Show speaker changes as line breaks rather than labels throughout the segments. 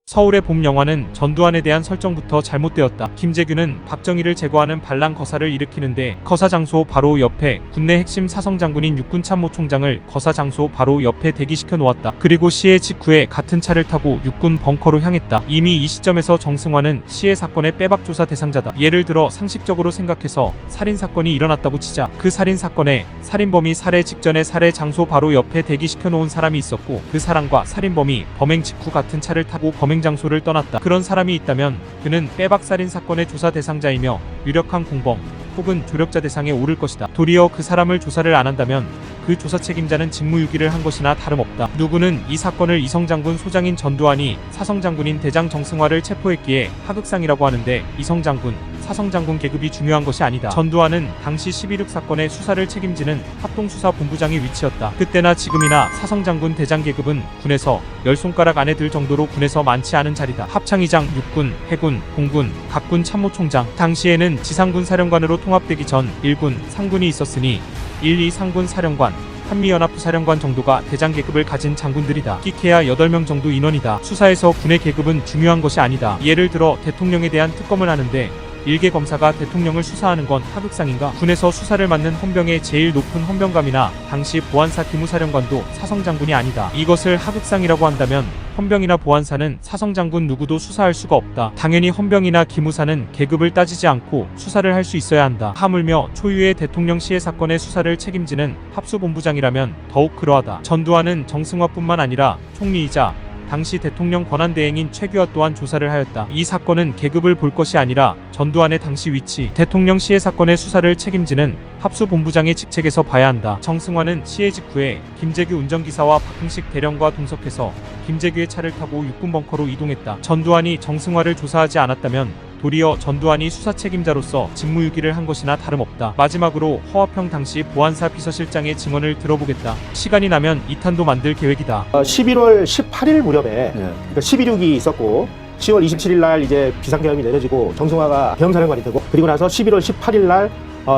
서울의 봄 영화는 전두환에 대한 설정부터 잘못되었다. 김재규는 박정희를 제거하는 반란 거사를 일으키는데 거사 장소 바로 옆에 국내 핵심 사성 장군인 육군 참모총장을 거사 장소 바로 옆에 대기시켜 놓았다. 그리고 시해 직후에 같은 차를 타고 육군 벙커로 향했다. 이미 이 시점에서 정승화는 시해 사건의 빼박 조사 대상자다. 예를 들어 상식적으로 생각해서 살인 사건이 일어났다고 치자. 그 살인 사건에 살인범이 살해 직전에 살해 장소 바로 옆에 대기시켜 놓은 사람이 있었고 그 사람과 살인범이 범행 직후 같은 차를 타고 범행 장소를 떠났다. 그런 사람이 있다면 그는 빼박 살인 사건의 조사 대상자이며 유력한 공범 혹은 조력자 대상에 오를 것이다. 도리어 그 사람을 조사를 안 한다면 그 조사 책임자는 직무유기를 한 것이나 다름없다. 누구는 이 사건을 이성장군 소장인 전두환이 사성장군인 대장 정승화를 체포했기에 하극상이라고 하는데 이성장군, 사성장군 계급이 중요한 것이 아니다. 전두환은 당시 11.6 사건의 수사를 책임지는 합동수사본부장의 위치였다. 그때나 지금이나 사성장군 대장 계급은 군에서 10손가락 안에 들 정도로 군에서 많지 않은 자리다. 합창의장, 육군, 해군, 공군, 각군 참모총장. 당시에는 지상군 사령관으로 통합되기 전 1군, 상군이 있었으니 1, 2 상군 사령관, 한미연합부 사령관 정도가 대장 계급을 가진 장군들이다. 끼케야 8명 정도 인원이다. 수사에서 군의 계급은 중요한 것이 아니다. 예를 들어 대통령에 대한 특검을 하는데 일개 검사가 대통령을 수사하는 건 하극상인가? 군에서 수사를 맡는 헌병의 제일 높은 헌병감이나 당시 보안사 기무사령관도 사성장군이 아니다. 이것을 하극상이라고 한다면 헌병이나 보안사는 사성장군 누구도 수사할 수가 없다. 당연히 헌병이나 기무사는 계급을 따지지 않고 수사를 할 수 있어야 한다. 하물며 초유의 대통령 시해 사건의 수사를 책임지는 합수본부장이라면 더욱 그러하다. 전두환은 정승화뿐만 아니라 총리이자 당시 대통령 권한대행인 최규하 또한 조사를 하였다. 이 사건은 계급을 볼 것이 아니라 전두환의 당시 위치, 대통령 시해 사건의 수사를 책임지는 합수본부장의 직책에서 봐야 한다. 정승화는 시해 직후에 김재규 운전기사와 박흥식 대령과 동석해서 김재규의 차를 타고 육군 벙커로 이동했다. 전두환이 정승화를 조사하지 않았다면 도리어 전두환이 수사 책임자로서 직무유기를 한 것이나 다름없다. 마지막으로 허화평 당시 보안사 비서실장의 증언을 들어보겠다. 시간이 나면 2탄도 만들 계획이다.
11월 18일 무렵에 그러니까 12.6이 있었고 10월 27일 날 이제 비상계엄이 내려지고 정승화가 대형사령관이 되고 그리고 나서 11월 18일 날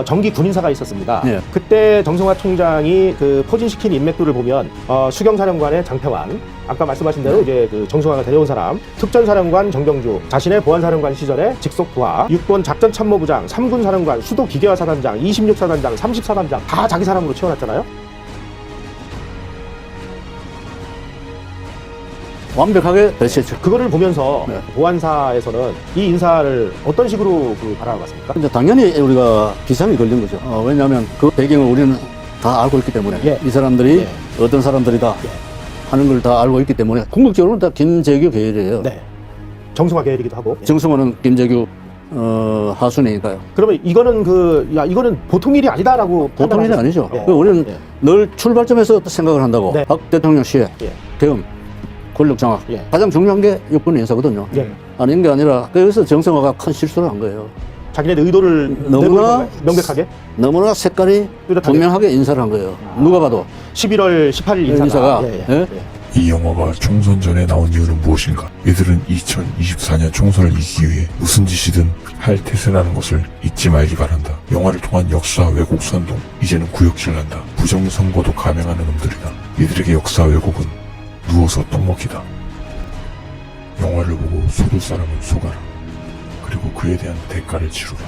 정기 군인사가 있었습니다. 그때 정승화 총장이 그 포진시킨 인맥들을 보면 수경사령관의 장평환, 아까 말씀하신 대로 이제 그 정승화가 데려온 사람, 특전사령관 정경주, 자신의 보안사령관 시절에 직속 부하, 6번 작전참모부장, 3군 사령관, 수도기계화 사단장, 26사단장, 30사단장 다 자기 사람으로 채워놨잖아요.
완벽하게 배치했죠.
그거를 보면서 보안사에서는 이 인사를 어떤 식으로 바라봤습니까?
근데 당연히 우리가 비상이 걸린 거죠. 왜냐하면 그 배경을 우리는 다 알고 있기 때문에 이 사람들이 어떤 사람들이다 하는 걸 다 알고 있기 때문에 궁극적으로는 다 김재규 계열이에요.
정승화 계열이기도 하고.
정승화는 김재규 하순이니까요.
그러면 이거는 이거는 보통 일이 아니다라고
보통 일이 아니죠. 우리는 늘 출발점에서 생각을 한다고. 박 대통령 시에 대응, 권력 장악. 가장 중요한 게 육군 인사거든요. 아닌 게 아니라 그래서 정승화가 큰 실수를 한 거예요.
자기네 의도를
너무나
명백하게?
너무나 색깔이
뚜렷하게.
분명하게 인사를 한 거예요. 누가 봐도
11월 18일 인사가.
이 영화가 총선 전에 나온 이유는 무엇인가? 이들은 2024년 총선을 이기기 위해 무슨 짓이든 할 태세라는 것을 잊지 말기 바란다. 영화를 통한 역사 왜곡 선동, 이제는 구역질난다. 부정선거도 감행하는 놈들이다. 이들에게 역사 왜곡은 누워서 떡 먹기다. 영화를 보고 속을 사람은 속아라. 그리고 그에 대한 대가를 치르라.